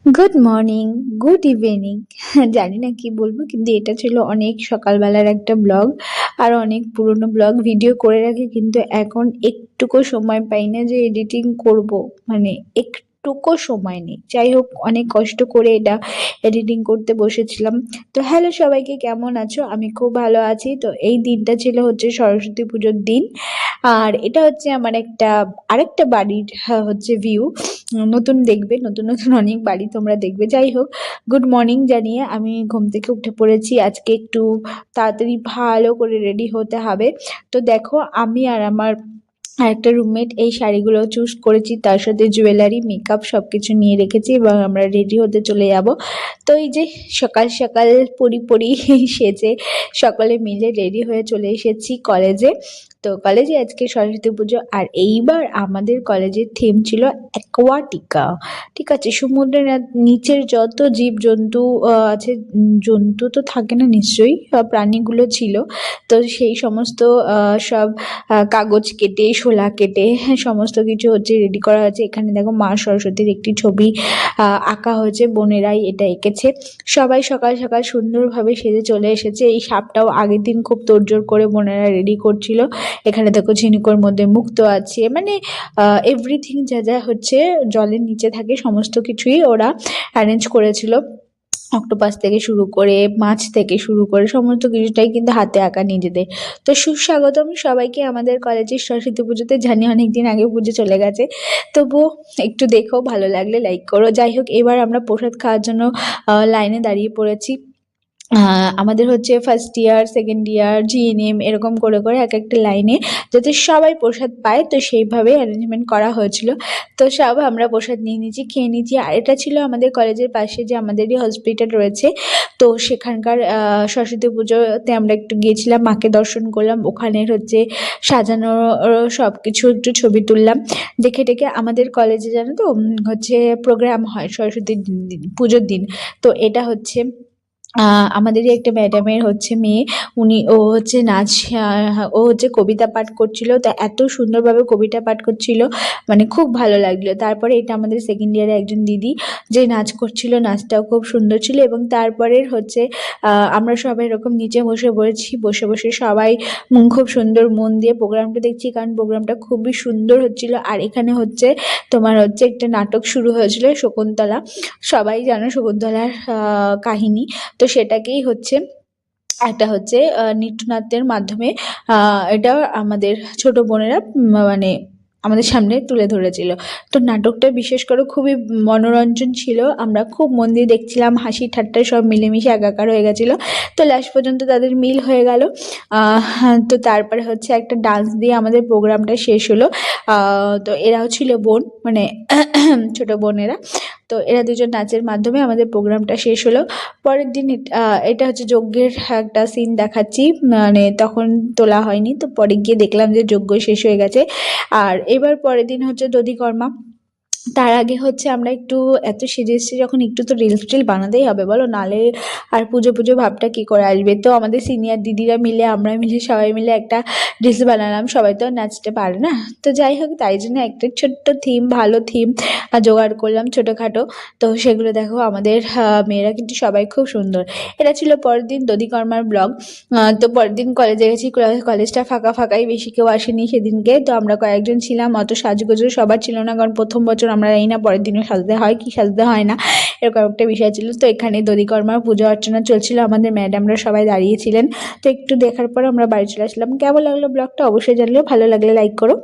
Good morning, good evening. জানি না কি বলবো, কিন্তু এটা ছিল অনেক সকালবেলার একটা ব্লগ। আর অনেক পুরনো ব্লগ ভিডিও করে রাখি, কিন্তু এখন একটুকু সময় পাই না যে এডিটিং করব। মানে একটুকু সময় নেই। যাই হোক, অনেক কষ্ট করে এটা এডিটিং করতে বসেছিলাম। তো হ্যালো সবাইকে, কেমন আছো? আমি খুব ভালো আছি। তো এই দিনটা ছিল হচ্ছে সরস্বতী পুজোর দিন। আর এটা হচ্ছে আমার আরেকটা বাড়ির হচ্ছে ভিউ। নতুন দেখবে, নতুন নতুন অনেক বাড়ি তোমরা দেখবে। যাই হোক, গুড মর্নিং জানিয়ে আমি ঘুম থেকে উঠে পড়েছি। আজকে একটু তাড়াতাড়ি ভালো করে রেডি হতে হবে। তো দেখো, আমি আর আমার একটা রুমমেট এই শাড়িগুলো চুজ করেছি, তার সাথে জুয়েলারি, মেকআপ সবকিছু নিয়ে রেখেছি এবং আমরা রেডি হতে চলে যাব। তো এই যে সকাল সকাল পরি পরি সেজে সকলে মিলে রেডি হয়ে চলে এসেছি কলেজে। তো কলেজে আজকে সরস্বতী পুজো, আর এইবার আমাদের কলেজের থিম ছিল অ্যাকোয়াটিকা। ঠিক আছে, সমুদ্রের নিচের যত জীবজন্তু আছে, জন্তু তো থাকে না নিশ্চয়ই, প্রাণীগুলো ছিল। তো সেই সমস্ত সব কাগজ কেটে, শোলা কেটে, হ্যাঁ, সমস্ত কিছু হচ্ছে রেডি করা হয়েছে। এখানে দেখো মা সরস্বতীর একটি ছবি আঁকা হয়েছে, বোনেরাই এটা এঁকেছে। সবাই সকাল সকাল সুন্দরভাবে সেজে চলে এসেছে। এই সাপটাও আগের দিন খুব তোড়জোড় করে বোনেরা রেডি করছিল। এখানে দেখো ঝিনুকের মধ্যে মুক্তো আছে, মানে এভরিথিং যা যা হচ্ছে জলের নিচে থাকে সমস্ত কিছুই ওরা অ্যারেঞ্জ করেছিল। অক্টোপাস থেকে শুরু করে, মাছ থেকে শুরু করে সমস্ত কিছুটাই কিন্তু হাতে আঁকা নিজেদের। তো সুস্বাগতম সবাইকে আমাদের কলেজের সরস্বতী পুজোতে। জানি অনেকদিন আগে পুজো চলে গেছে, তবুও একটু দেখো, ভালো লাগলে লাইক করো। যাই হোক, এবার আমরা প্রসাদ খাওয়ার জন্য লাইনে দাঁড়িয়ে পড়েছি। আমাদের হচ্ছে first year, second year, GNM এরকম করে করে এক একটা লাইনে, যাতে সবাই প্রসাদ পায়, তো সেইভাবে অ্যারেঞ্জমেন্ট করা হয়েছিল। তো সব আমরা প্রসাদ নিয়ে নিয়েছি, খেয়ে নিয়েছি। আর এটা ছিল আমাদের কলেজের পাশে যে আমাদেরই হসপিটাল রয়েছে, তো সেখানকার সরস্বতী পুজোতে আমরা একটু গিয়েছিলাম, মাকে দর্শন করলাম। ওখানের হচ্ছে সাজানো সব কিছু একটু ছবি তুললাম। দেখে টেকে আমাদের কলেজে জানো তো হচ্ছে প্রোগ্রাম হয় সরস্বতী পুজোর দিন। তো এটা হচ্ছে আমাদেরই একটা ম্যাডামের হচ্ছে মেয়ে। ও হচ্ছে নাচ, ও হচ্ছে কবিতা পাঠ করছিল। তা এত সুন্দরভাবে কবিতা পাঠ করছিল, মানে খুব ভালো লাগলো। তারপরে এটা আমাদের সেকেন্ড ইয়ারে একজন দিদি যে নাচ করছিল, নাচটাও খুব সুন্দর ছিল। এবং তারপরের হচ্ছে আমরা সবাই এরকম নিচে বসে পড়েছি, বসে বসে সবাই খুব সুন্দর মন দিয়ে প্রোগ্রামটা দেখছি, কারণ প্রোগ্রামটা খুবই সুন্দর হচ্ছিল। আর এখানে হচ্ছে তোমার হচ্ছে একটা নাটক শুরু হয়েছিল, শকুন্তলা। সবাই জানো শকুন্তলার কাহিনী। তো সেটাকেই হচ্ছে একটা হচ্ছে নৃত্যনাট্যের মাধ্যমে এটা আমাদের ছোট বোনেরা মানে আমাদের সামনে তুলে ধরেছিল। তো নাটকটা বিশেষ করে খুবই মনোরঞ্জন ছিল। আমরা খুব মন দিয়ে দেখছিলাম, হাসি ঠাট্টা সব মিলেমিশে একাকার হয়ে গেছিলো। তো লাস্ট পর্যন্ত তাদের মিল হয়ে গেল। তো তারপরে হচ্ছে একটা ডান্স দিয়ে আমাদের প্রোগ্রামটা শেষ হলো। তো এরাও ছিল বোন, মানে ছোট বোনেরা। তো এরা দুজন নাচের মাধ্যমে আমাদের প্রোগ্রামটা শেষ হলো। পরের দিন এটা হচ্ছে যজ্ঞের একটা সিন দেখাচ্ছি, মানে তখন তোলা হয়নি। তো পরে গিয়ে দেখলাম যে যজ্ঞ শেষ হয়ে গেছে। আর এবার পরের দিন হচ্ছে দধিকর্মা। তার আগে হচ্ছে আমরা একটু এত সেজে এসেছি যখন, একটু তো রিলস টিল বানাতেই হবে বলো, নালে আর পুজো পুজো ভাবটা কি করে আসবে। তো আমাদের সিনিয়র দিদিরা মিলে, আমরা মিলে, সবাই মিলে একটা রিলস বানালাম। সবাই তো নাচতে পারে না। তো যাই হোক, তাই জন্য একটা ছোট্ট থিম, ভালো থিম জোগাড় করলাম ছোটোখাটো। তো সেগুলো দেখো, আমাদের মেয়েরা কিন্তু সবাই খুব সুন্দর। এটা ছিল পরের দিন দধিকর্মার ব্লগ। তো পরের দিন কলেজে গেছি, কলেজটা ফাঁকা ফাঁকাই, বেশি কেউ আসেনি সেদিনকে। তো আমরা কয়েকজন ছিলাম, অত সাজগোজও সবার ছিল না, কারণ প্রথম বছর আমরা জানি না পরের দিনও সাজতে হয় কি সাজতে হয় না, এরকম একটা বিষয় ছিল। তো এখানে দধিকর্মার পুজো অর্চনা চলছিল, আমাদের ম্যাডামরা সবাই দাঁড়িয়েছিলেন। তো একটু দেখার পর আমরা বাড়ি চলে আসলাম। কেমন লাগলো ব্লগটা অবশ্যই জানলেও, ভালো লাগলে লাইক করো।